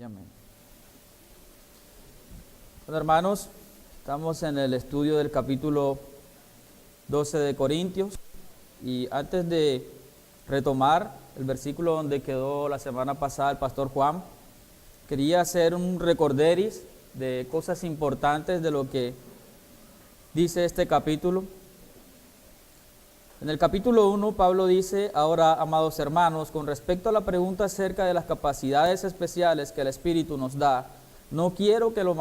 Y amén. Bueno, hermanos, estamos en el estudio del capítulo 12 de Corintios y antes de retomar el versículo donde quedó la semana pasada el pastor Juan, quería hacer un recorderis de cosas importantes de lo que dice este capítulo. En el capítulo 1, Pablo dice: ahora, amados hermanos, con respecto a la pregunta acerca de las capacidades especiales que el Espíritu nos da, no quiero que lo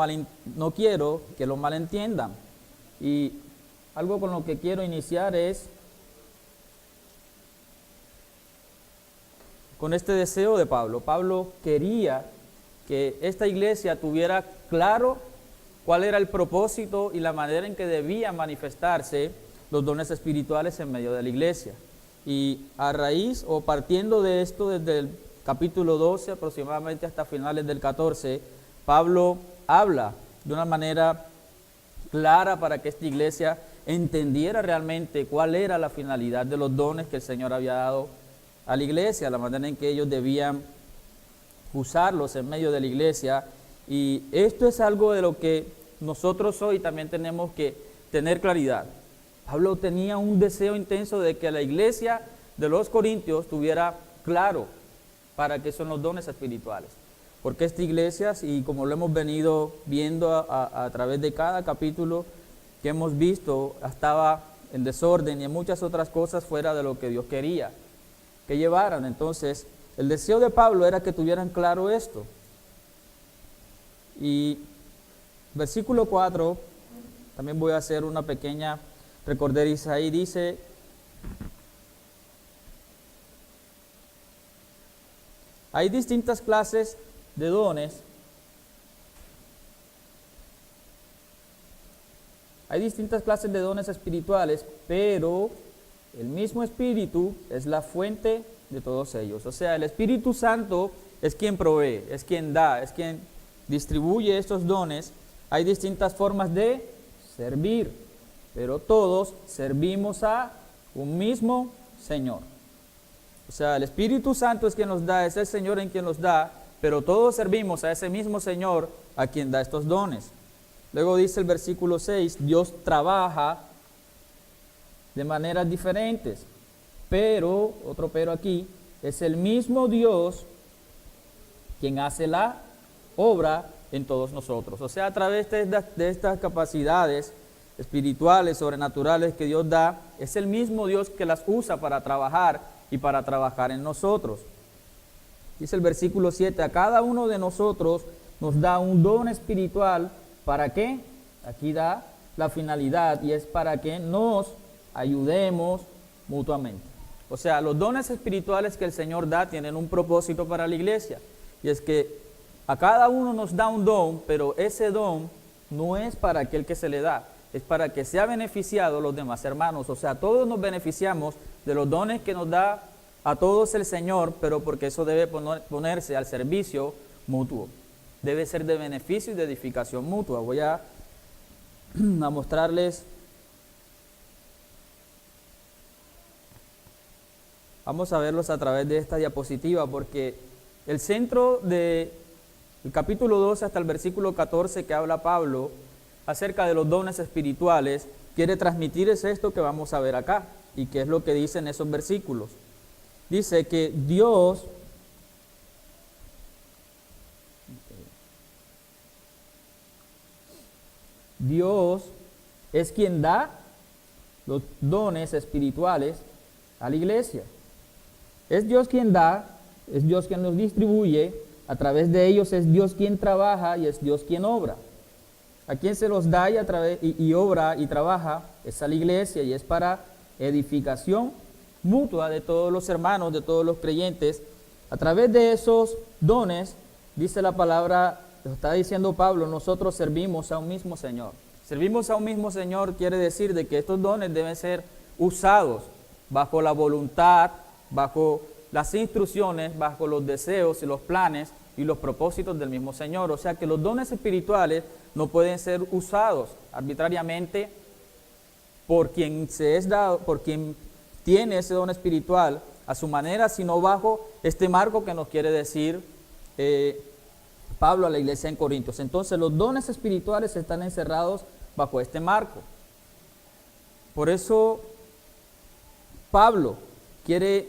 malentiendan. Y algo con lo que quiero iniciar es con este deseo de Pablo. Pablo quería que esta iglesia tuviera claro cuál era el propósito y la manera en que debían manifestarse los dones espirituales en medio de la iglesia. Y a raíz o partiendo de esto, desde el capítulo 12 aproximadamente hasta finales del 14, Pablo habla de una manera clara para que esta iglesia entendiera realmente cuál era la finalidad de los dones que el Señor había dado a la iglesia, la manera en que ellos debían usarlos en medio de la iglesia. Y esto es algo de lo que nosotros hoy también tenemos que tener claridad. Pablo tenía un deseo intenso de que la iglesia de los Corintios tuviera claro para qué son los dones espirituales. Porque esta iglesia, y como lo hemos venido viendo a través de cada capítulo que hemos visto, estaba en desorden y en muchas otras cosas fuera de lo que Dios quería que llevaran. Entonces, el deseo de Pablo era que tuvieran claro esto. Y versículo 4, también voy a hacer una pequeña recorderis ahí, dice: hay distintas clases de dones. Hay distintas clases de dones espirituales, pero el mismo Espíritu es la fuente de todos ellos. O sea, el Espíritu Santo es quien provee, es quien da, es quien distribuye estos dones. Hay distintas formas de servir, pero todos servimos a un mismo Señor. O sea, el Espíritu Santo es quien nos da, es el Señor en quien los da, pero todos servimos a ese mismo Señor a quien da estos dones. Luego dice el versículo 6, Dios trabaja de maneras diferentes, pero, otro pero aquí, es el mismo Dios quien hace la obra en todos nosotros. O sea, a través de estas capacidades espirituales, sobrenaturales que Dios da, es el mismo Dios que las usa para trabajar y para trabajar en nosotros. Dice el versículo 7, a cada uno de nosotros nos da un don espiritual. ¿Para qué? Aquí da la finalidad y es para que nos ayudemos mutuamente. O sea, los dones espirituales que el Señor da tienen un propósito para la iglesia, y es que a cada uno nos da un don, pero ese don no es para aquel que se le da, es para que sea beneficiado los demás hermanos. O sea, todos nos beneficiamos de los dones que nos da a todos el Señor, pero porque eso debe ponerse al servicio mutuo. Debe ser de beneficio y de edificación mutua. Voy a mostrarles. Vamos a verlos a través de esta diapositiva, porque el centro del capítulo 12 hasta el versículo 14 que habla Pablo acerca de los dones espirituales, quiere transmitir es esto que vamos a ver acá, y que es lo que dice en esos versículos. Dice que Dios es quien da los dones espirituales a la iglesia. Es Dios quien da, es Dios quien los distribuye, a través de ellos es Dios quien trabaja y es Dios quien obra. A quien se los da y obra y trabaja es a la iglesia, y es para edificación mutua de todos los hermanos, de todos los creyentes. A través de esos dones, dice la palabra, lo está diciendo Pablo, nosotros servimos a un mismo Señor. Servimos a un mismo Señor quiere decir de que estos dones deben ser usados bajo la voluntad, bajo las instrucciones, bajo los deseos y los planes y los propósitos del mismo Señor. O sea que los dones espirituales no pueden ser usados arbitrariamente por quien se es dado, por quien tiene ese don espiritual a su manera, sino bajo este marco que nos quiere decir Pablo a la iglesia en Corintios. Entonces los dones espirituales están encerrados bajo este marco. Por eso Pablo quiere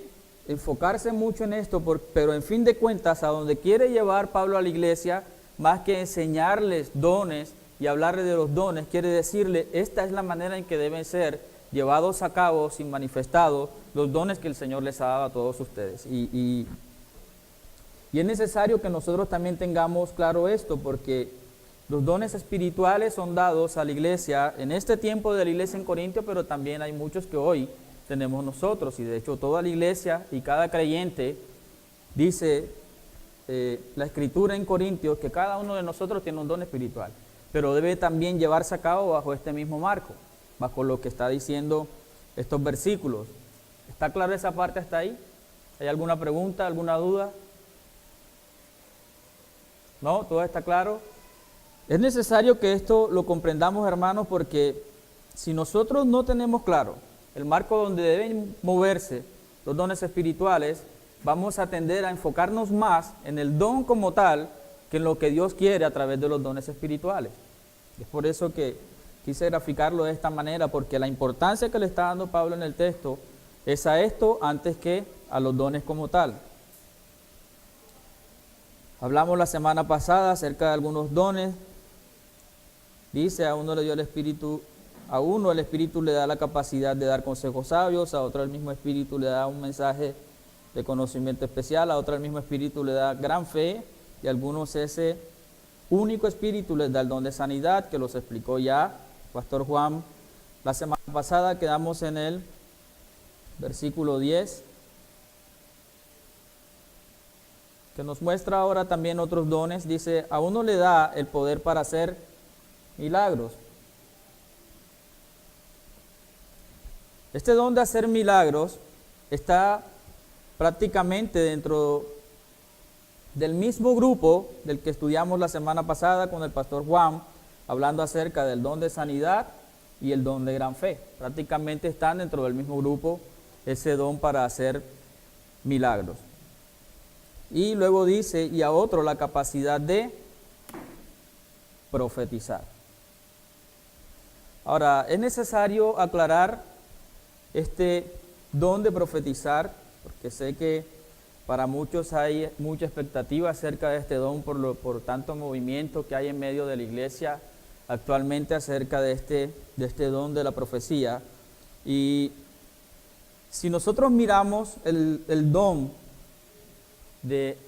enfocarse mucho en esto, pero en fin de cuentas, a donde quiere llevar Pablo a la iglesia, más que enseñarles dones y hablarles de los dones, quiere decirle, esta es la manera en que deben ser llevados a cabo, sin manifestados, los dones que el Señor les ha dado a todos ustedes. Y es necesario que nosotros también tengamos claro esto, porque los dones espirituales son dados a la iglesia en este tiempo de la iglesia en Corintio, pero también hay muchos que hoy tenemos nosotros, y de hecho toda la iglesia y cada creyente, dice la escritura en Corintios, que cada uno de nosotros tiene un don espiritual, pero debe también llevarse a cabo bajo este mismo marco, bajo lo que está diciendo estos versículos. ¿Está clara esa parte hasta ahí? ¿Hay alguna pregunta, alguna duda? ¿No? ¿Todo está claro? Es necesario que esto lo comprendamos, hermanos, porque si nosotros no tenemos claro el marco donde deben moverse los dones espirituales, vamos a tender a enfocarnos más en el don como tal que en lo que Dios quiere a través de los dones espirituales. Es por eso que quise graficarlo de esta manera, porque la importancia que le está dando Pablo en el texto es a esto antes que a los dones como tal. Hablamos la semana pasada acerca de algunos dones. Dice, a uno le dio el Espíritu, a uno el Espíritu le da la capacidad de dar consejos sabios, a otro el mismo Espíritu le da un mensaje de conocimiento especial, a otro el mismo Espíritu le da gran fe, y a algunos ese único Espíritu les da el don de sanidad, que los explicó ya Pastor Juan la semana pasada. Quedamos en el versículo 10, que nos muestra ahora también otros dones. Dice, a uno le da el poder para hacer milagros. Este don de hacer milagros está prácticamente dentro del mismo grupo del que estudiamos la semana pasada con el pastor Juan, hablando acerca del don de sanidad y el don de gran fe. Prácticamente están dentro del mismo grupo ese don para hacer milagros. Y luego dice, y a otro la capacidad de profetizar. Ahora, es necesario aclarar este don de profetizar, porque sé que para muchos hay mucha expectativa acerca de este don por tanto movimiento que hay en medio de la iglesia actualmente acerca de este don de la profecía. Y si nosotros miramos el don de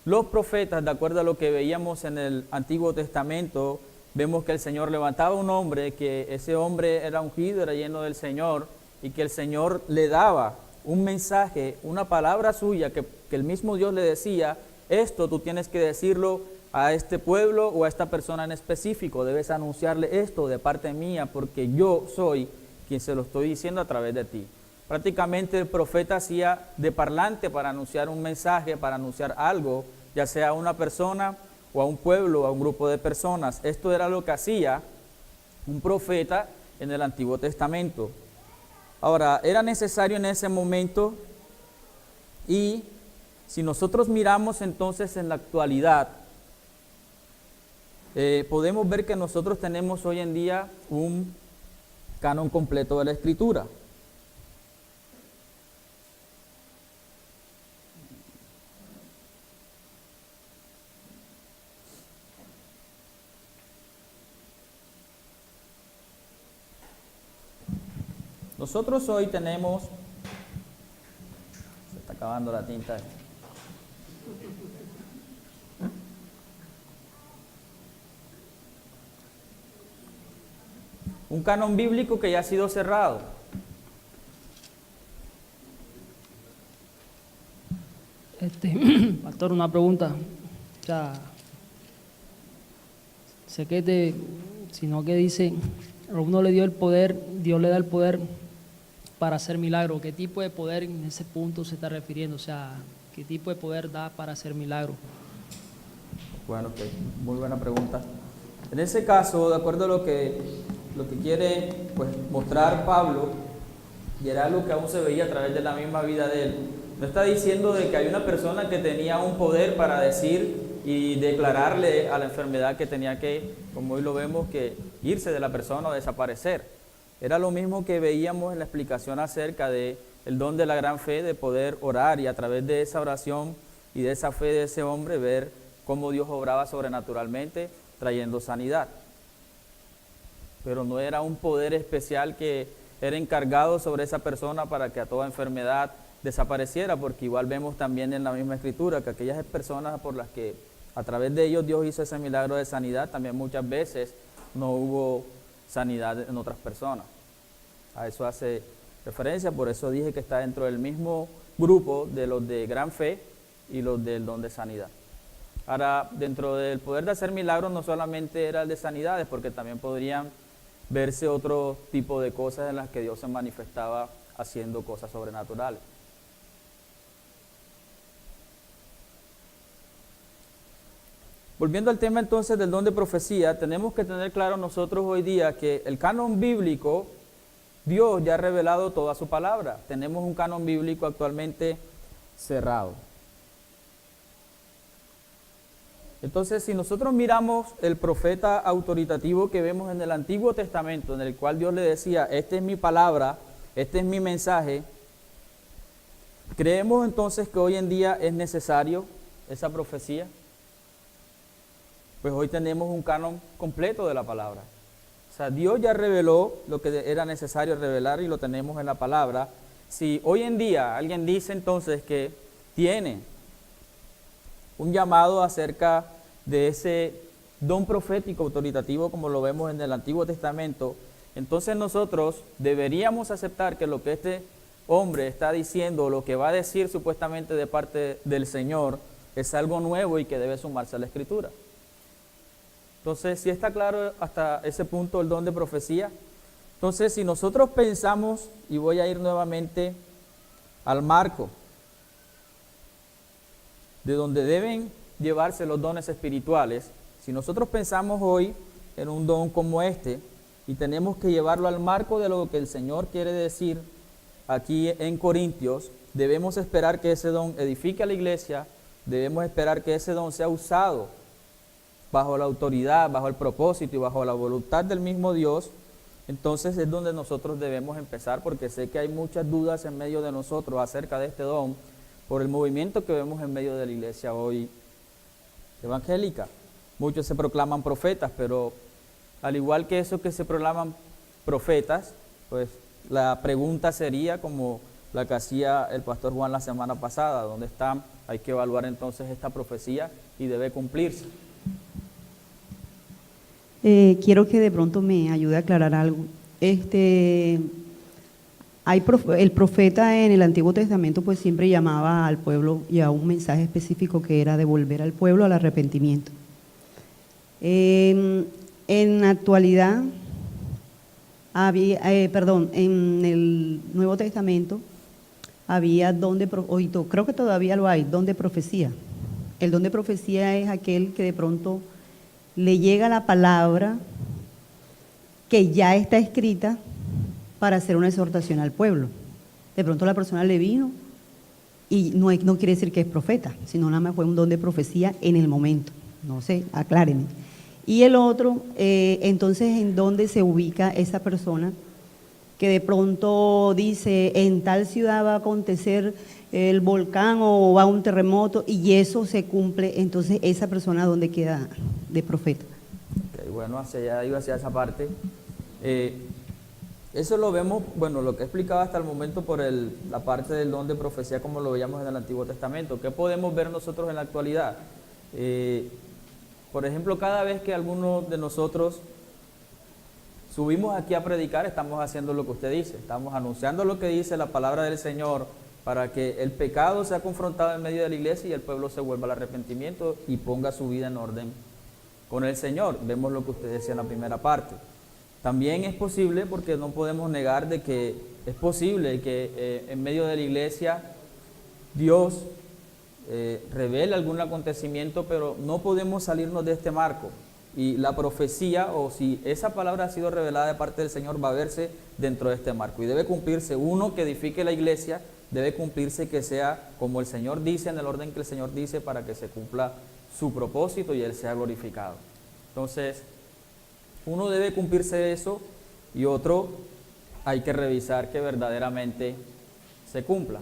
los profetas, de acuerdo a lo que veíamos en el Antiguo Testamento, vemos que el Señor levantaba un hombre, que ese hombre era ungido, era lleno del Señor, y que el Señor le daba un mensaje, una palabra suya, que el mismo Dios le decía, esto tú tienes que decirlo a este pueblo o a esta persona en específico, debes anunciarle esto de parte mía, porque yo soy quien se lo estoy diciendo a través de ti. Prácticamente el profeta hacía de parlante para anunciar un mensaje, para anunciar algo, ya sea a una persona o a un pueblo o a un grupo de personas. Esto era lo que hacía un profeta en el Antiguo Testamento. Ahora, era necesario en ese momento, y si nosotros miramos entonces en la actualidad, podemos ver que nosotros tenemos hoy en día un canon completo de la Escritura. Nosotros hoy tenemos, se está acabando la tinta, un canon bíblico que ya ha sido cerrado. Pastor, una pregunta. O sea, sé que sino que dice, a uno le dio el poder, Dios le da el poder para hacer milagros. ¿Qué tipo de poder en ese punto se está refiriendo? O sea, ¿qué tipo de poder da para hacer milagros? Bueno, okay. Muy buena pregunta. En ese caso, de acuerdo a lo que quiere pues, mostrar Pablo, y era algo que aún se veía a través de la misma vida de él, no está diciendo de que hay una persona que tenía un poder para decir y declararle a la enfermedad que tenía que, como hoy lo vemos, que irse de la persona o desaparecer. Era lo mismo que veíamos en la explicación acerca de el don de la gran fe, de poder orar y a través de esa oración y de esa fe de ese hombre ver cómo Dios obraba sobrenaturalmente trayendo sanidad. Pero no era un poder especial que era encargado sobre esa persona para que a toda enfermedad desapareciera, porque igual vemos también en la misma escritura que aquellas personas por las que a través de ellos Dios hizo ese milagro de sanidad, también muchas veces no hubo sanidad en otras personas. A eso hace referencia, por eso dije que está dentro del mismo grupo de los de gran fe y los del don de sanidad. Ahora, dentro del poder de hacer milagros no solamente era el de sanidades, porque también podrían verse otro tipo de cosas en las que Dios se manifestaba haciendo cosas sobrenaturales. Volviendo al tema entonces del don de profecía, tenemos que tener claro nosotros hoy día que el canon bíblico, Dios ya ha revelado toda su palabra. Tenemos un canon bíblico actualmente cerrado. Entonces, si nosotros miramos el profeta autoritativo que vemos en el Antiguo Testamento, en el cual Dios le decía, esta es mi palabra, este es mi mensaje, ¿creemos entonces que hoy en día es necesario esa profecía? Pues hoy tenemos un canon completo de la palabra. O sea, Dios ya reveló lo que era necesario revelar y lo tenemos en la palabra. Si hoy en día alguien dice entonces que tiene un llamado acerca de ese don profético autoritativo como lo vemos en el Antiguo Testamento, entonces nosotros deberíamos aceptar que lo que este hombre está diciendo, lo que va a decir supuestamente de parte del Señor, es algo nuevo y que debe sumarse a la Escritura. Entonces, si está claro hasta ese punto el don de profecía, entonces si nosotros pensamos, y voy a ir nuevamente al marco de donde deben llevarse los dones espirituales, si nosotros pensamos hoy en un don como este, y tenemos que llevarlo al marco de lo que el Señor quiere decir aquí en Corintios, debemos esperar que ese don edifique a la iglesia, debemos esperar que ese don sea usado bajo la autoridad, bajo el propósito y bajo la voluntad del mismo Dios. Entonces es donde nosotros debemos empezar, porque sé que hay muchas dudas en medio de nosotros acerca de este don, por el movimiento que vemos en medio de la iglesia hoy evangélica. Muchos se proclaman profetas, pero al igual que esos que se proclaman profetas, pues la pregunta sería como la que hacía el pastor Juan la semana pasada, ¿dónde están? Hay que evaluar entonces esta profecía y debe cumplirse. Quiero que de pronto me ayude a aclarar algo. El profeta en el Antiguo Testamento pues siempre llamaba al pueblo y a un mensaje específico que era de volver al pueblo al arrepentimiento. En la actualidad, en el Nuevo Testamento había don de profecía, creo que todavía lo hay, don de profecía. El don de profecía es aquel que de pronto le llega la palabra que ya está escrita para hacer una exhortación al pueblo. De pronto la persona le vino y no quiere decir que es profeta, sino nada más fue un don de profecía en el momento. No sé, aclárenme. Y el otro, entonces, ¿en dónde se ubica esa persona que de pronto dice, en tal ciudad va a acontecer el volcán o va a un terremoto y eso se cumple? Entonces, ¿esa persona dónde queda de profeta? Okay, bueno, iba hacia esa parte. Eso lo vemos, bueno, lo que he explicado hasta el momento por la parte del don de profecía como lo veíamos en el Antiguo Testamento. ¿Qué podemos ver nosotros en la actualidad? Por ejemplo, cada vez que alguno de nosotros subimos aquí a predicar, estamos haciendo lo que usted dice, estamos anunciando lo que dice la palabra del Señor para que el pecado sea confrontado en medio de la iglesia y el pueblo se vuelva al arrepentimiento y ponga su vida en orden con el Señor. Vemos lo que usted decía en la primera parte. También es posible, porque no podemos negar de que es posible que en medio de la iglesia Dios revele algún acontecimiento, pero no podemos salirnos de este marco. Y la profecía, o si esa palabra ha sido revelada de parte del Señor, va a verse dentro de este marco. Y debe cumplirse, uno, que edifique la iglesia, debe cumplirse que sea como el Señor dice, en el orden que el Señor dice, para que se cumpla su propósito y Él sea glorificado. Entonces, uno debe cumplirse eso y otro hay que revisar que verdaderamente se cumpla.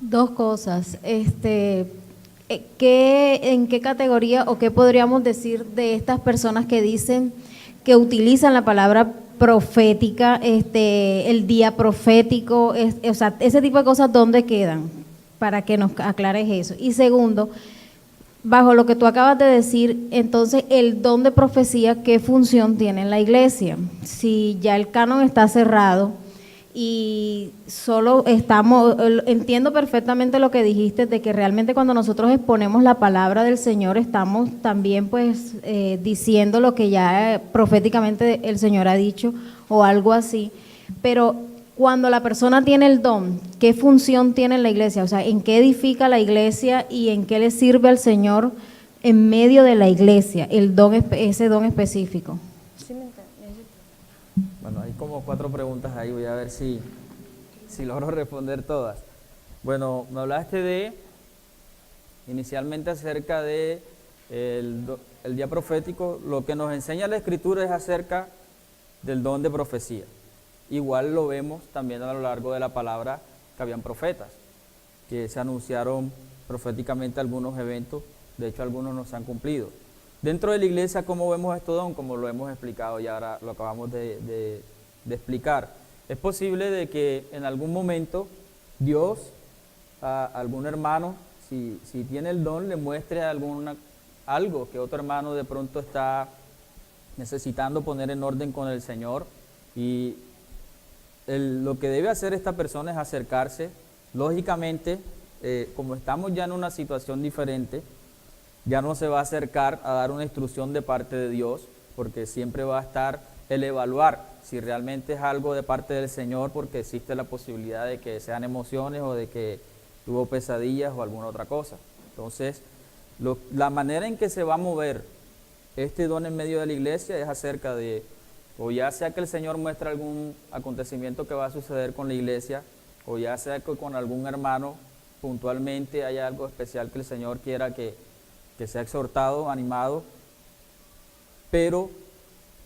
Dos cosas. ¿En qué categoría o qué podríamos decir de estas personas que dicen que utilizan la palabra profética, el día profético, o sea, ese tipo de cosas, ¿dónde quedan? Para que nos aclares eso. Y segundo, bajo lo que tú acabas de decir, entonces el don de profecía, ¿qué función tiene en la iglesia? Si ya el canon está cerrado y solo entiendo perfectamente lo que dijiste, de que realmente cuando nosotros exponemos la palabra del Señor estamos también pues diciendo lo que ya proféticamente el Señor ha dicho o algo así, pero cuando la persona tiene el don, ¿qué función tiene en la iglesia? O sea, ¿en qué edifica la iglesia y en qué le sirve al Señor en medio de la iglesia, ese don específico? Bueno, hay como 4 preguntas ahí, voy a ver si logro responder todas. Bueno, me hablaste inicialmente acerca de el día profético. Lo que nos enseña la Escritura es acerca del don de profecía. Igual lo vemos también a lo largo de la palabra, que habían profetas, que se anunciaron proféticamente algunos eventos, de hecho algunos no se han cumplido. Dentro de la iglesia, ¿cómo vemos este don? Como lo hemos explicado y ahora lo acabamos de explicar. Es posible de que en algún momento Dios a algún hermano, si tiene el don, le muestre algo que otro hermano de pronto está necesitando poner en orden con el Señor, y lo que debe hacer esta persona es acercarse. Lógicamente, como estamos ya en una situación diferente, ya no se va a acercar a dar una instrucción de parte de Dios, porque siempre va a estar el evaluar si realmente es algo de parte del Señor, porque existe la posibilidad de que sean emociones o de que tuvo pesadillas o alguna otra cosa. Entonces, la manera en que se va a mover este don en medio de la iglesia es acerca de, o ya sea que el Señor muestre algún acontecimiento que va a suceder con la iglesia, o ya sea que con algún hermano puntualmente haya algo especial que el Señor quiera que sea exhortado, animado, pero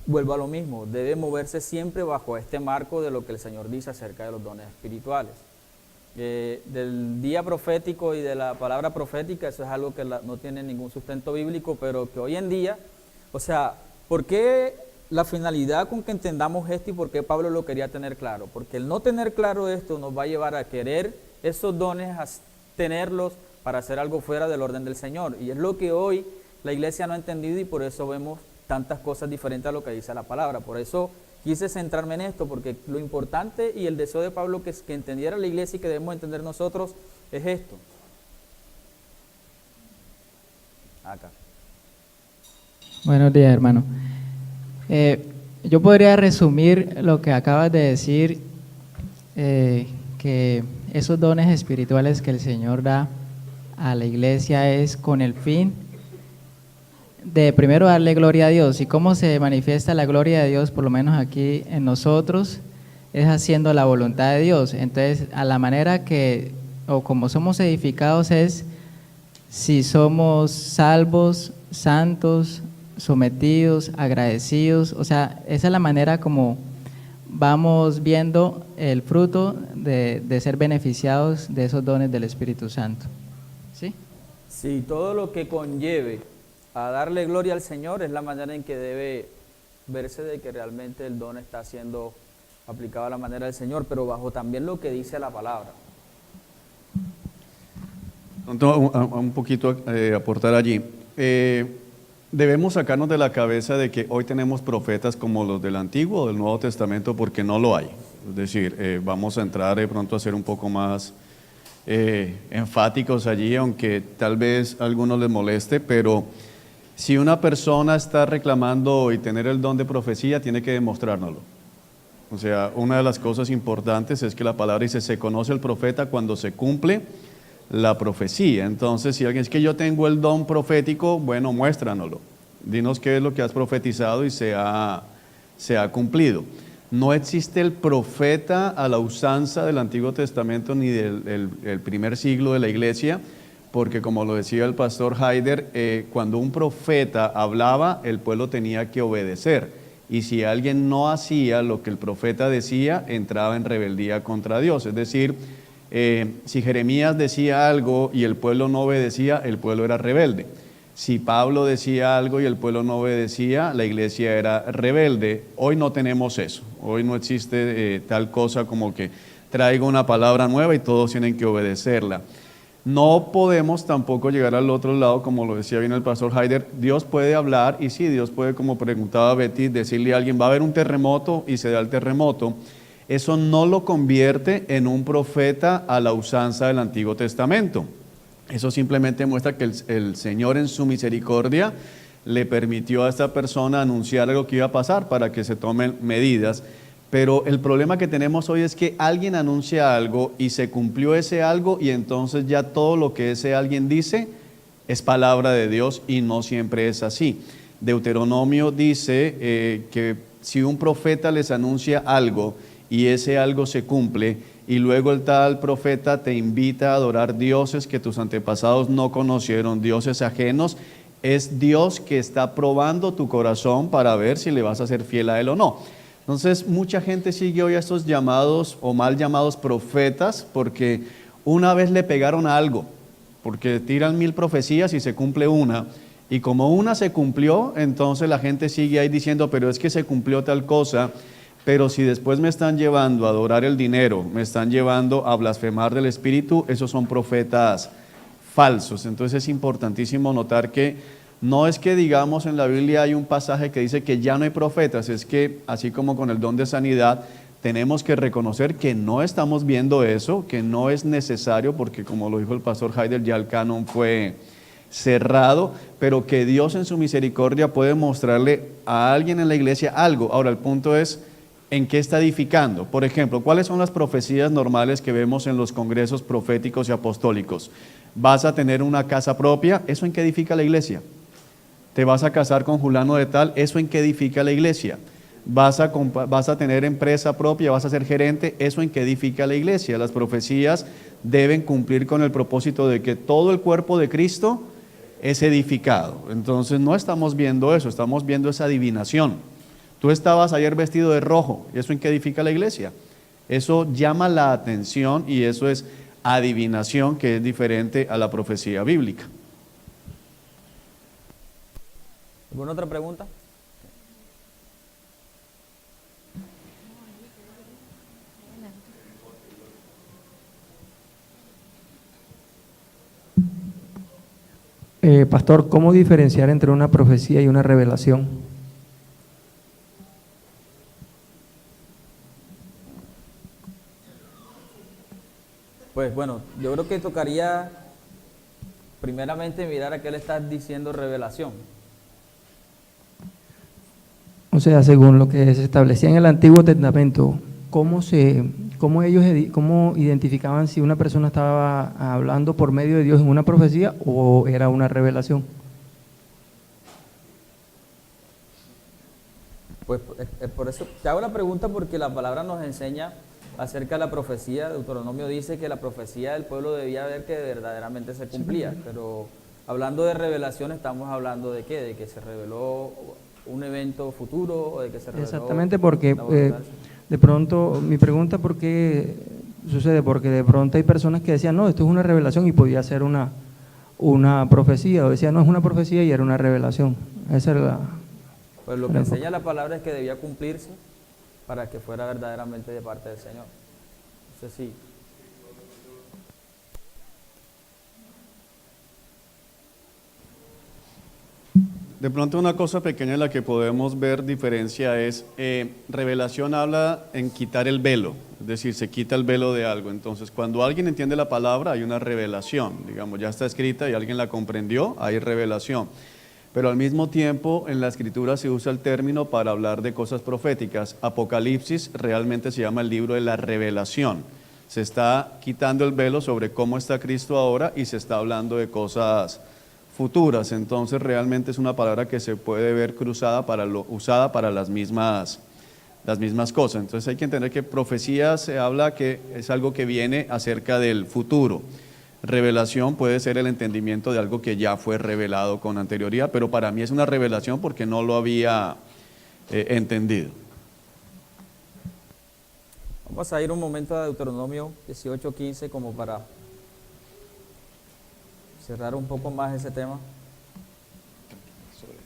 vuelvo a lo mismo, debe moverse siempre bajo este marco de lo que el Señor dice acerca de los dones espirituales. Del día profético y de la palabra profética, eso es algo que no tiene ningún sustento bíblico, pero que hoy en día, o sea, ¿por qué la finalidad con que entendamos esto y por qué Pablo lo quería tener claro? Porque el no tener claro esto nos va a llevar a querer esos dones, a tenerlos para hacer algo fuera del orden del Señor. Y es lo que hoy la iglesia no ha entendido, y por eso vemos tantas cosas diferentes a lo que dice la palabra. Por eso quise centrarme en esto, porque lo importante y el deseo de Pablo que entendiera la iglesia y que debemos entender nosotros es esto. Acá. Buenos días, hermano. Yo podría resumir lo que acabas de decir, que esos dones espirituales que el Señor da a la iglesia es con el fin de primero darle gloria a Dios. ¿Y cómo se manifiesta la gloria de Dios, por lo menos aquí en nosotros? Es haciendo la voluntad de Dios. Entonces, a la manera que, o como somos edificados, es si somos salvos, santos, sometidos, agradecidos. O sea, esa es la manera como vamos viendo el fruto de ser beneficiados de esos dones del Espíritu Santo. ¿Sí? Sí, todo lo que conlleve a darle gloria al Señor es la manera en que debe verse de que realmente el don está siendo aplicado a la manera del Señor, pero bajo también lo que dice la palabra. Un poquito aportar allí. Debemos sacarnos de la cabeza de que hoy tenemos profetas como los del Antiguo o del Nuevo Testamento, porque no lo hay. Es decir, vamos a entrar de pronto a ser un poco más enfáticos allí, aunque tal vez a algunos les moleste, pero si una persona está reclamando y tener el don de profecía, tiene que demostrárnoslo. O sea, una de las cosas importantes es que la palabra dice, se conoce el profeta cuando se cumple la profecía. Entonces, si alguien es que yo tengo el don profético, bueno, muéstranoslo. Dinos qué es lo que has profetizado y se ha cumplido. No existe el profeta a la usanza del Antiguo Testamento ni del primer siglo de la iglesia, porque como lo decía el pastor Haider, cuando un profeta hablaba, el pueblo tenía que obedecer. Y si alguien no hacía lo que el profeta decía, entraba en rebeldía contra Dios. Es decir, si Jeremías decía algo y el pueblo no obedecía, el pueblo era rebelde. Si Pablo decía algo y el pueblo no obedecía, la iglesia era rebelde. Hoy no tenemos eso. Hoy no existe tal cosa como que traigo una palabra nueva y todos tienen que obedecerla. No podemos tampoco llegar al otro lado, como lo decía bien el pastor Haider. Dios puede hablar y sí, Dios puede, como preguntaba Betty, decirle a alguien, va a haber un terremoto y se da el terremoto. Eso no lo convierte en un profeta a la usanza del Antiguo Testamento. Eso simplemente muestra que el Señor en su misericordia le permitió a esta persona anunciar algo que iba a pasar para que se tomen medidas. Pero el problema que tenemos hoy es que alguien anuncia algo y se cumplió ese algo y entonces ya todo lo que ese alguien dice es palabra de Dios y no siempre es así. Deuteronomio dice que si un profeta les anuncia algo y ese algo se cumple y luego el tal profeta te invita a adorar dioses que tus antepasados no conocieron, dioses ajenos, es Dios que está probando tu corazón para ver si le vas a ser fiel a él o no. Entonces, mucha gente sigue hoy a estos llamados o mal llamados profetas porque una vez le pegaron a algo, porque tiran 1000 profecías y se cumple una, y como una se cumplió, entonces la gente sigue ahí diciendo, pero es que se cumplió tal cosa, pero si después me están llevando a adorar el dinero, me están llevando a blasfemar del Espíritu, esos son profetas falsos. Entonces es importantísimo notar que no es que digamos en la Biblia hay un pasaje que dice que ya no hay profetas, es que así como con el don de sanidad, tenemos que reconocer que no estamos viendo eso, que no es necesario, porque como lo dijo el pastor Haider, ya el canon fue cerrado, pero que Dios en su misericordia puede mostrarle a alguien en la iglesia algo. Ahora el punto es, ¿en qué está edificando? Por ejemplo, ¿cuáles son las profecías normales que vemos en los congresos proféticos y apostólicos? ¿Vas a tener una casa propia? ¿Eso en qué edifica la iglesia? ¿Te vas a casar con fulano de tal? ¿Eso en qué edifica la iglesia? ¿Vas a tener empresa propia? ¿Vas a ser gerente? ¿Eso en qué edifica la iglesia? Las profecías deben cumplir con el propósito de que todo el cuerpo de Cristo es edificado. Entonces no estamos viendo eso, estamos viendo esa adivinación. Tú estabas ayer vestido de rojo, ¿y eso en qué edifica la iglesia? Eso llama la atención y eso es adivinación, que es diferente a la profecía bíblica. ¿Alguna otra pregunta? Pastor, ¿cómo diferenciar entre una profecía y una revelación? Pues bueno, yo creo que tocaría primeramente mirar a qué le estás diciendo revelación. O sea, según lo que se establecía en el Antiguo Testamento, ¿cómo identificaban si una persona estaba hablando por medio de Dios en una profecía o era una revelación? Pues por eso te hago la pregunta, porque la palabra nos enseña acerca de la profecía. Deuteronomio dice que la profecía del pueblo debía ver que verdaderamente se cumplía, pero hablando de revelación estamos hablando de qué, de que se reveló un evento futuro o de que se reveló. Exactamente, porque de pronto, mi pregunta, ¿por qué sucede? Porque de pronto hay personas que decían, no, esto es una revelación y podía ser una profecía, o decían, no, es una profecía y era una revelación. Esa era la... Pues lo que enseña la palabra es que debía cumplirse para que fuera verdaderamente de parte del Señor. Entonces sí. De pronto una cosa pequeña en la que podemos ver diferencia es, revelación habla en quitar el velo, es decir, se quita el velo de algo. Entonces, cuando alguien entiende la palabra, hay una revelación, digamos, ya está escrita y alguien la comprendió, hay revelación. Pero al mismo tiempo, en la Escritura se usa el término para hablar de cosas proféticas. Apocalipsis realmente se llama el libro de la revelación. Se está quitando el velo sobre cómo está Cristo ahora y se está hablando de cosas futuras. Entonces realmente es una palabra que se puede ver usada para las mismas las mismas cosas. Entonces hay que entender que profecía se habla que es algo que viene acerca del futuro. Revelación puede ser el entendimiento de algo que ya fue revelado con anterioridad, pero para mí es una revelación porque no lo había entendido. Vamos a ir un momento a Deuteronomio 18:15 como para cerrar un poco más ese tema.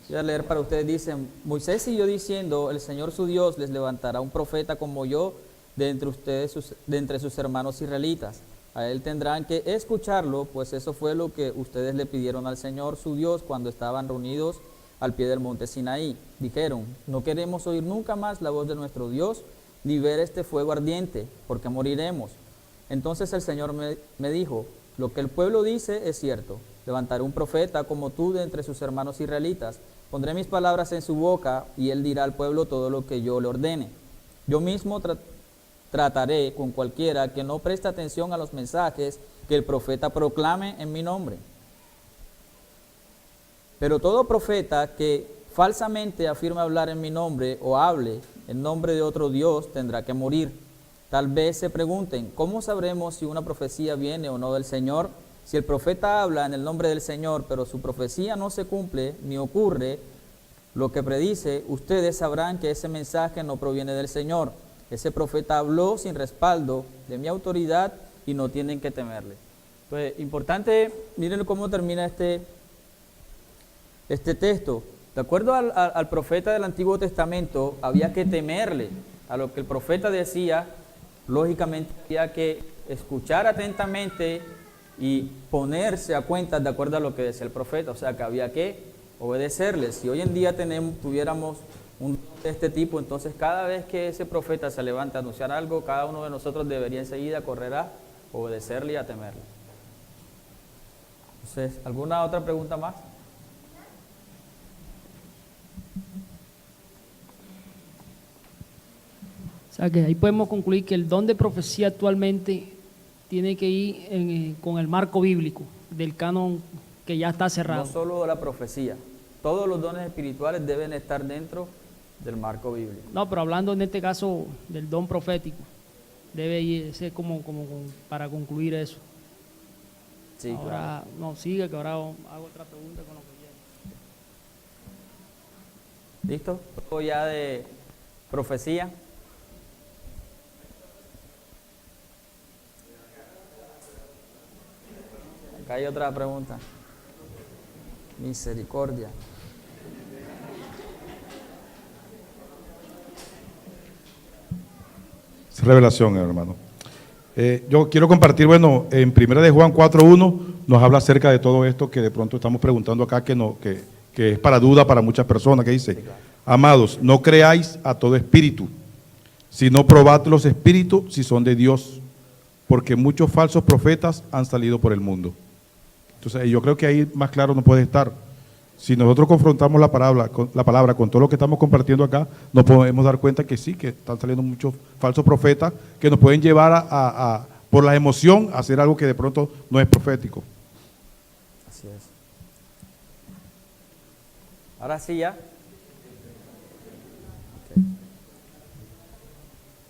Voy a leer para ustedes, dicen, Moisés siguió diciendo, el Señor su Dios les levantará un profeta como yo de entre ustedes, de entre sus hermanos israelitas. A él tendrán que escucharlo, pues eso fue lo que ustedes le pidieron al Señor su Dios cuando estaban reunidos al pie del monte Sinaí. Dijeron, no queremos oír nunca más la voz de nuestro Dios, ni ver este fuego ardiente, porque moriremos. Entonces el Señor me dijo, lo que el pueblo dice es cierto, levantaré un profeta como tú de entre sus hermanos israelitas, pondré mis palabras en su boca y él dirá al pueblo todo lo que yo le ordene. Yo mismo trataré con cualquiera que no preste atención a los mensajes que el profeta proclame en mi nombre. Pero todo profeta que falsamente afirme hablar en mi nombre o hable en nombre de otro Dios tendrá que morir. Tal vez se pregunten, ¿cómo sabremos si una profecía viene o no del Señor? Si el profeta habla en el nombre del Señor, pero su profecía no se cumple ni ocurre lo que predice, ustedes sabrán que ese mensaje no proviene del Señor. Ese profeta habló sin respaldo de mi autoridad y no tienen que temerle. Pues importante, miren cómo termina este texto. De acuerdo al profeta del Antiguo Testamento, había que temerle a lo que el profeta decía. Lógicamente había que escuchar atentamente y ponerse a cuenta de acuerdo a lo que decía el profeta, o sea que había que obedecerle. Si hoy en día tuviéramos un de este tipo, entonces cada vez que ese profeta se levanta a anunciar algo, cada uno de nosotros debería enseguida correr a obedecerle y a temerle. Entonces, ¿alguna otra pregunta más? O sea que ahí podemos concluir que el don de profecía actualmente tiene que ir con el marco bíblico del canon que ya está cerrado. No solo la profecía, todos los dones espirituales deben estar dentro del marco bíblico. No, pero hablando en este caso del don profético, debe ser como para concluir eso. Sí, ahora, claro. no, sigue, que ahora hago otra pregunta con lo que viene. ¿Listo? Todo ya de profecía. Acá hay otra pregunta. Misericordia. Es revelación, hermano. Yo quiero compartir, bueno, en 1 de Juan 4:1 nos habla acerca de todo esto que de pronto estamos preguntando acá, que es para duda para muchas personas, que dice, amados, no creáis a todo espíritu, sino probad los espíritus si son de Dios, porque muchos falsos profetas han salido por el mundo. Entonces, yo creo que ahí más claro no puede estar. Si nosotros confrontamos la palabra con todo lo que estamos compartiendo acá, nos podemos dar cuenta que sí, que están saliendo muchos falsos profetas que nos pueden llevar por la emoción a hacer algo que de pronto no es profético. Así es. Ahora sí ya. Okay.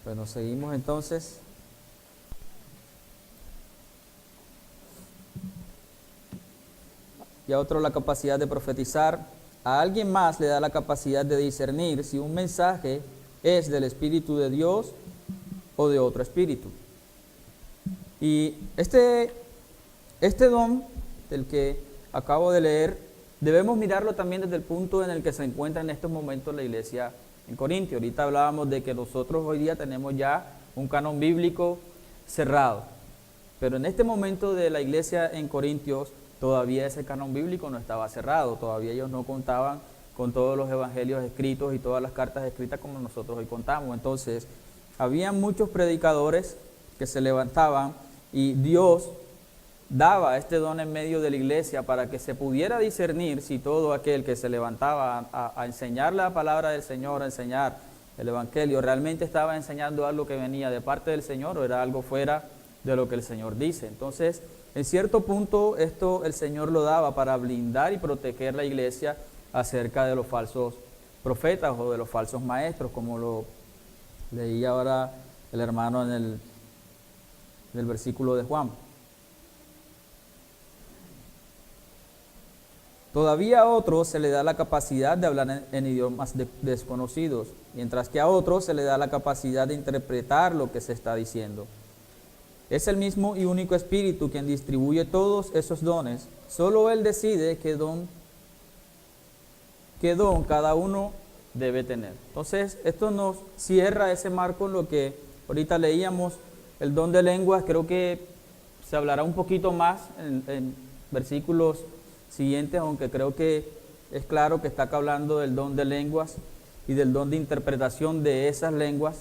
Bueno, seguimos entonces. Y a otro la capacidad de profetizar. A alguien más le da la capacidad de discernir si un mensaje es del Espíritu de Dios o de otro espíritu. Y este don del que acabo de leer, debemos mirarlo también desde el punto en el que se encuentra en estos momentos la iglesia en Corintio. Ahorita hablábamos de que nosotros hoy día tenemos ya un canon bíblico cerrado, pero en este momento de la iglesia en Corintios, todavía ese canon bíblico no estaba cerrado, todavía ellos no contaban con todos los evangelios escritos y todas las cartas escritas como nosotros hoy contamos. Entonces, había muchos predicadores que se levantaban y Dios daba este don en medio de la iglesia para que se pudiera discernir si todo aquel que se levantaba a enseñar la palabra del Señor, a enseñar el evangelio, realmente estaba enseñando algo que venía de parte del Señor o era algo fuera de lo que el Señor dice. Entonces, en cierto punto, esto el Señor lo daba para blindar y proteger la iglesia acerca de los falsos profetas o de los falsos maestros, como lo Leí ahora el hermano en el versículo de Juan. Todavía a otros se le da la capacidad de hablar en idiomas desconocidos, mientras que a otros se le da la capacidad de interpretar lo que se está diciendo. Es el mismo y único Espíritu quien distribuye todos esos dones. Solo Él decide qué don cada uno debe tener. Entonces, esto nos cierra ese marco en lo que ahorita leíamos, el don de lenguas. Creo que se hablará un poquito más en versículos siguientes, aunque creo que es claro que está acá hablando del don de lenguas y del don de interpretación de esas lenguas.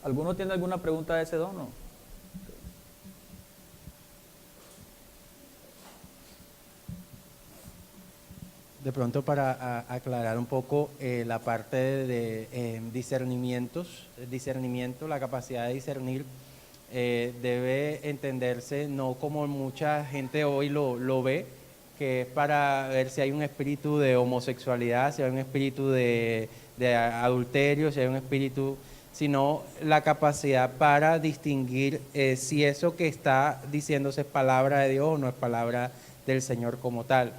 ¿Alguno tiene alguna pregunta de ese don? ¿No? De pronto para aclarar un poco la parte de discernimiento, la capacidad de discernir debe entenderse no como mucha gente hoy lo ve, que es para ver si hay un espíritu de homosexualidad, si hay un espíritu de adulterio, si hay un espíritu, sino la capacidad para distinguir si eso que está diciéndose es palabra de Dios o no es palabra del Señor como tal.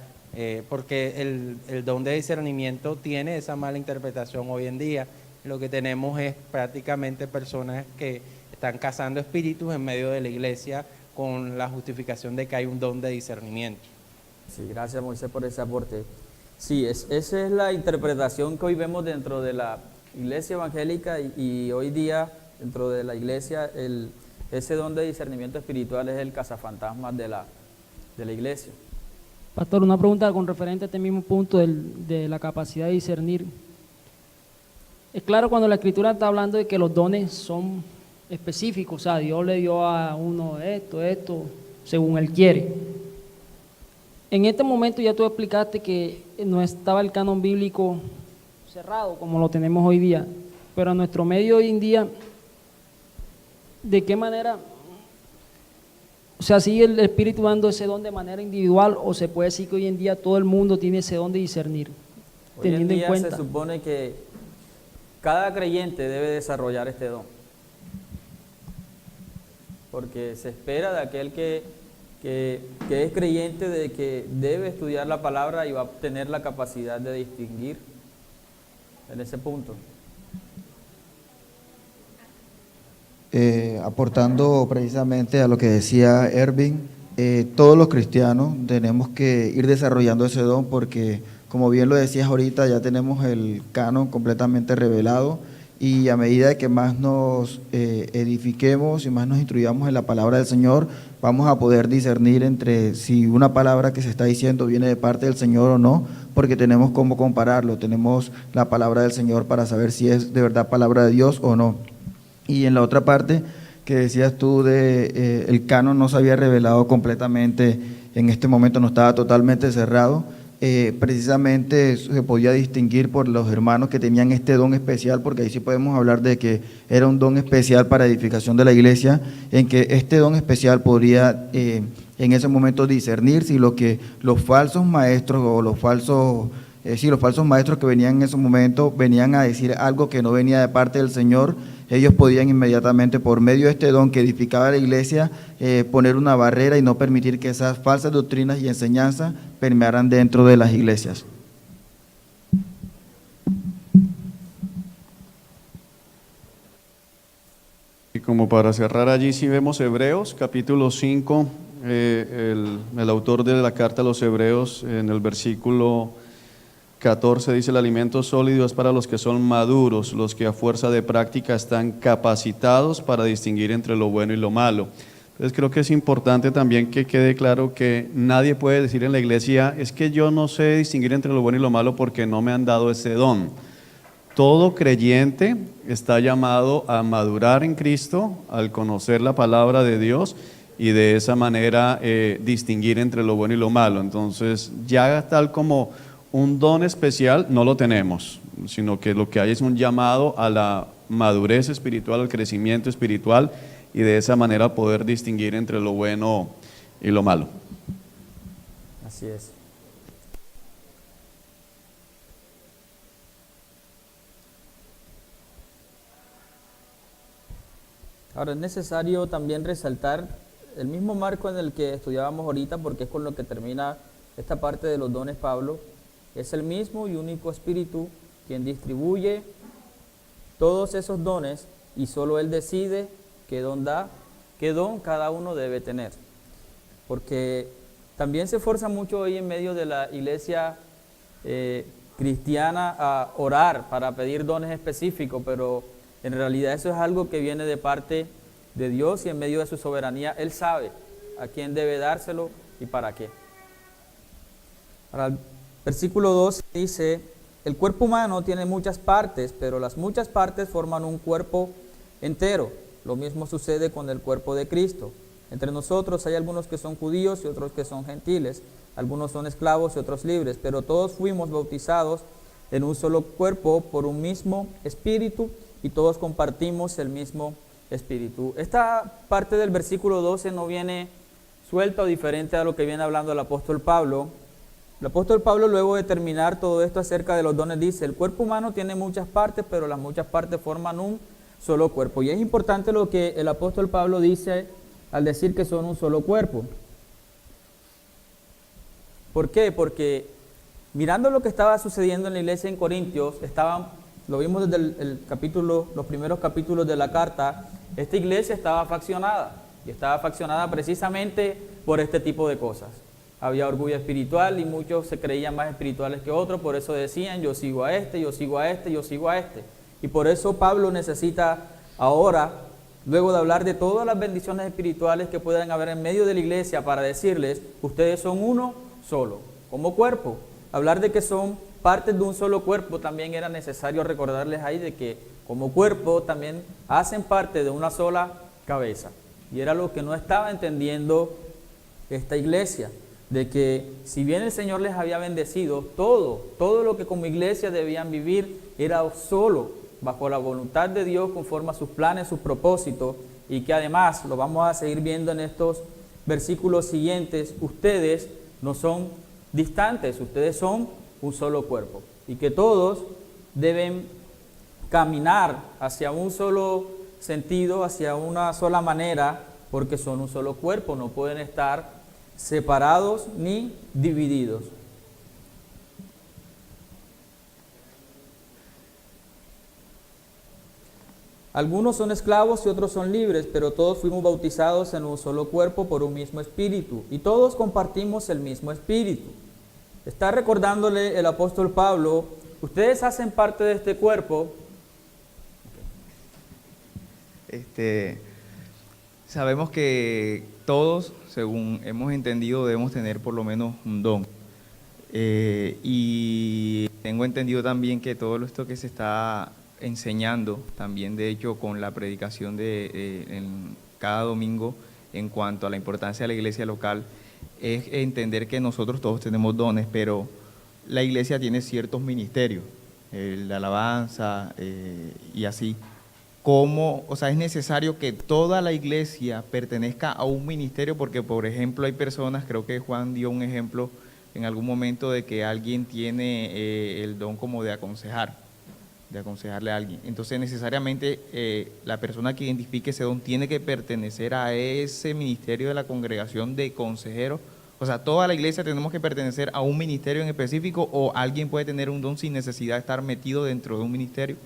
Porque el don de discernimiento tiene esa mala interpretación hoy en día. Lo que tenemos es prácticamente personas que están cazando espíritus en medio de la iglesia con la justificación de que hay un don de discernimiento. Sí, gracias Moisés por ese aporte. Sí, esa es la interpretación que hoy vemos dentro de la iglesia evangélica y hoy día dentro de la iglesia ese don de discernimiento espiritual es el cazafantasmas de la iglesia. Pastor, una pregunta con referente a este mismo punto de la capacidad de discernir. Es claro cuando la Escritura está hablando de que los dones son específicos, o sea, Dios le dio a uno esto, según Él quiere. En este momento ya tú explicaste que no estaba el canon bíblico cerrado como lo tenemos hoy día, pero a nuestro medio hoy en día, ¿de qué manera? O sea, ¿sigue el Espíritu dando ese don de manera individual o se puede decir que hoy en día todo el mundo tiene ese don de discernir? Hoy Teniendo en día en cuenta. se supone que cada creyente debe desarrollar este don, porque se espera de aquel que es creyente de que debe estudiar la palabra y va a tener la capacidad de distinguir en ese punto. Aportando precisamente a lo que decía Ervin, todos los cristianos tenemos que ir desarrollando ese don porque, como bien lo decías ahorita, ya tenemos el canon completamente revelado y a medida de que más nos edifiquemos y más nos instruyamos en la palabra del Señor, vamos a poder discernir entre si una palabra que se está diciendo viene de parte del Señor o no, porque tenemos cómo compararlo, tenemos la palabra del Señor para saber si es de verdad palabra de Dios o no. Y en la otra parte que decías tú de el canon no se había revelado completamente, en este momento no estaba totalmente cerrado, precisamente se podía distinguir por los hermanos que tenían este don especial, porque ahí sí podemos hablar de que era un don especial para edificación de la iglesia, en que este don especial podría en ese momento discernir si lo que los falsos maestros o los falsos maestros que venían en ese momento venían a decir algo que no venía de parte del Señor, ellos podían inmediatamente, por medio de este don que edificaba la iglesia, poner una barrera y no permitir que esas falsas doctrinas y enseñanzas permearan dentro de las iglesias. Y como para cerrar allí, si vemos Hebreos, capítulo 5, el autor de la carta a los Hebreos, en el versículo 14 dice: el alimento sólido es para los que son maduros, los que a fuerza de práctica están capacitados para distinguir entre lo bueno y lo malo. Entonces creo que es importante también que quede claro que nadie puede decir en la iglesia, es que yo no sé distinguir entre lo bueno y lo malo porque no me han dado ese don. Todo creyente está llamado a madurar en Cristo, al conocer la palabra de Dios y de esa manera distinguir entre lo bueno y lo malo. Entonces ya tal como un don especial no lo tenemos, sino que lo que hay es un llamado a la madurez espiritual, al crecimiento espiritual y de esa manera poder distinguir entre lo bueno y lo malo. Así es. Ahora es necesario también resaltar el mismo marco en el que estudiábamos ahorita, porque es con lo que termina esta parte de los dones Pablo. Es el mismo y único Espíritu quien distribuye todos esos dones y solo Él decide qué don da, qué don cada uno debe tener. Porque también se esfuerza mucho hoy en medio de la iglesia cristiana a orar para pedir dones específicos, pero en realidad eso es algo que viene de parte de Dios y en medio de su soberanía Él sabe a quién debe dárselo y para qué. Ahora, el versículo 2 dice: el cuerpo humano tiene muchas partes, pero las muchas partes forman un cuerpo entero. Lo mismo sucede con el cuerpo de Cristo. Entre nosotros hay algunos que son judíos y otros que son gentiles, algunos son esclavos y otros libres, pero todos fuimos bautizados en un solo cuerpo por un mismo espíritu y todos compartimos el mismo espíritu. Esta parte del versículo 12 no viene suelta o diferente a lo que viene hablando el apóstol Pablo. El apóstol Pablo, luego de terminar todo esto acerca de los dones, dice: el cuerpo humano tiene muchas partes, pero las muchas partes forman un solo cuerpo. Y es importante lo que el apóstol Pablo dice al decir que son un solo cuerpo. ¿Por qué? Porque mirando lo que estaba sucediendo en la iglesia en Corintios, lo vimos desde los primeros capítulos de la carta, esta iglesia estaba faccionada, y estaba faccionada precisamente por este tipo de cosas. Había orgullo espiritual y muchos se creían más espirituales que otros, por eso decían: yo sigo a este, yo sigo a este, yo sigo a este. Y por eso Pablo necesita ahora, luego de hablar de todas las bendiciones espirituales que puedan haber en medio de la iglesia, para decirles: ustedes son uno solo, como cuerpo. Hablar de que son partes de un solo cuerpo, también era necesario recordarles ahí de que como cuerpo también hacen parte de una sola cabeza. Y era lo que no estaba entendiendo esta iglesia, de que si bien el Señor les había bendecido, todo lo que como iglesia debían vivir era solo bajo la voluntad de Dios, conforme a sus planes, sus propósitos, y que además, lo vamos a seguir viendo en estos versículos siguientes, ustedes no son distantes, ustedes son un solo cuerpo, y que todos deben caminar hacia un solo sentido, hacia una sola manera, porque son un solo cuerpo, no pueden estar separados ni divididos. Algunos son esclavos y otros son libres, pero todos fuimos bautizados en un solo cuerpo por un mismo espíritu, y todos compartimos el mismo espíritu. Está recordándole el apóstol Pablo: ustedes hacen parte de este cuerpo. Sabemos que todos, según hemos entendido, debemos tener por lo menos un don. Y tengo entendido también que todo esto que se está enseñando, también de hecho con la predicación en cada domingo en cuanto a la importancia de la iglesia local, es entender que nosotros todos tenemos dones, pero la iglesia tiene ciertos ministerios, la alabanza y así. O sea, es necesario que toda la iglesia pertenezca a un ministerio, porque por ejemplo hay personas, creo que Juan dio un ejemplo en algún momento de que alguien tiene el don como de aconsejarle a alguien. Entonces necesariamente la persona que identifique ese don tiene que pertenecer a ese ministerio de la congregación de consejeros. O sea, toda la iglesia tenemos que pertenecer a un ministerio en específico, o alguien puede tener un don sin necesidad de estar metido dentro de un ministerio.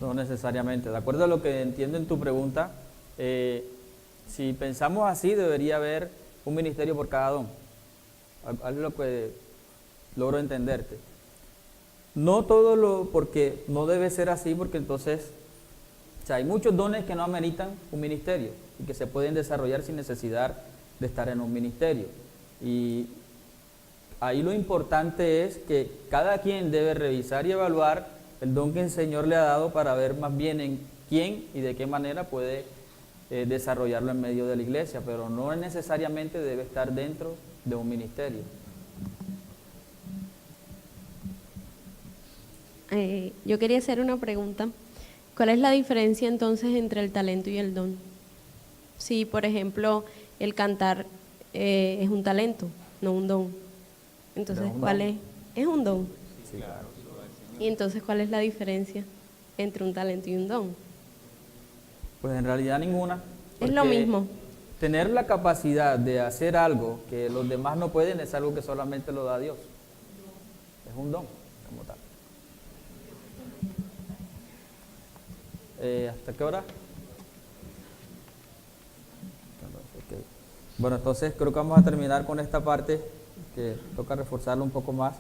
No necesariamente. De acuerdo a lo que entiendo en tu pregunta, si pensamos así, debería haber un ministerio por cada don. Es lo que logro entenderte. No porque no debe ser así, porque entonces, o sea, hay muchos dones que no ameritan un ministerio y que se pueden desarrollar sin necesidad de estar en un ministerio. Y ahí lo importante es que cada quien debe revisar y evaluar el don que el Señor le ha dado, para ver más bien en quién y de qué manera puede desarrollarlo en medio de la iglesia, pero no necesariamente debe estar dentro de un ministerio. Yo quería hacer una pregunta. ¿Cuál es la diferencia entonces entre el talento y el don? Si, por ejemplo, el cantar es un talento, no un don. Entonces, ¿cuál es? ¿Es un don? Sí, claro. Y entonces, ¿cuál es la diferencia entre un talento y un don? Pues en realidad ninguna. Es lo porque mismo. Tener la capacidad de hacer algo que los demás no pueden es algo que solamente lo da Dios. Es un don, como tal. ¿Hasta qué hora? Okay. Bueno, entonces creo que vamos a terminar con esta parte, que toca reforzarlo un poco más.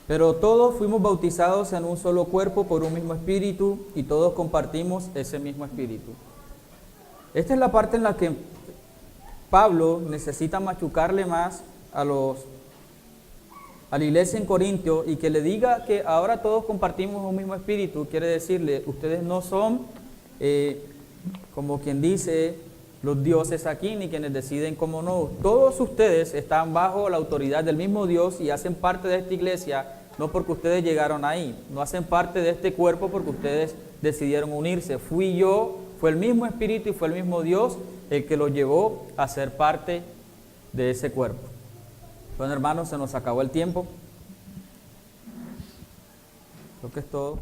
Pero todos fuimos bautizados en un solo cuerpo por un mismo espíritu y todos compartimos ese mismo espíritu. Esta es la parte en la que Pablo necesita machucarle más a la iglesia en Corintio, y que le diga que ahora todos compartimos un mismo espíritu. Quiere decirle, ustedes no son, como quien dice, los dioses aquí, ni quienes deciden cómo no. Todos ustedes están bajo la autoridad del mismo Dios y hacen parte de esta iglesia, no porque ustedes llegaron ahí, no hacen parte de este cuerpo porque ustedes decidieron unirse. Fue el mismo espíritu y fue el mismo Dios el que los llevó a ser parte de ese cuerpo. Bueno, hermanos, se nos acabó el tiempo. Creo que es todo.